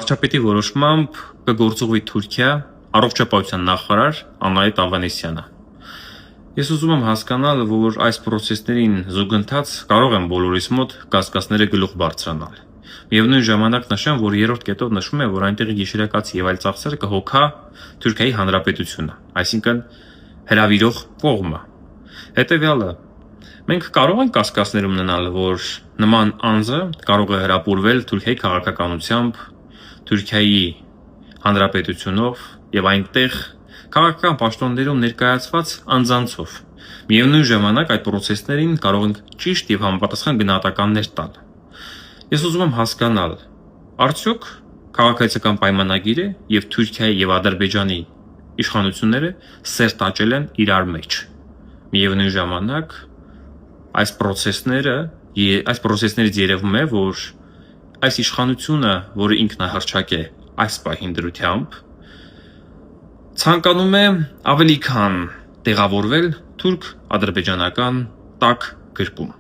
Վարչապետի որոշմամբ կգործուղվի Թուրքիա առողջապահության նախարար Անահիտ Ավանեսյանը։ Ես ուզում եմ հասկանալ, որ այս process-ներին զուգընթաց կարող են բոլորիս մոտ կասկածները գլուխ բարձրանալ։ Միևնույն ժամանակ նշեմ, որ երրորդ կետով նշվում է, որ այնտեղի գիշերակացի եւ այլ ծախսերը կհոգա Թուրքիայի Հանրապետությունը, այսինքն հրավիրող կողմը։ Հետևյալը, մենք կարող ենք կասկածներում մնալ, որ նման անձը կարող է հրապուրվել Թուրքիայի քաղաքականությամբ, Թուրքիայի Հանրապետությունով եւ այնտեղ քաղաքական պաշտոններում ներկայացված անձանցով։ Միևնույն ժամանակ այդ process-ներին կարող ենք ճիշտ եւ համապատասխան գնահատականներ տալ։ Ես ուզում եմ հասկանալ, արդյոք քաղաքացիական պայմանագիրը եւ Թուրքիայի եւ Ադրբեջանի իշխանությունները սերտաճել են իրար մեջ։ Միևնույն ժամանակ այս process-ներից երևում է, որ այս իշխանությունը, որը ինքնահռչակ է այս պահին դրությամբ, ցանկանում է ավելի քան տեղավորվել թուրք-ադրբեջանական տաք գրկում։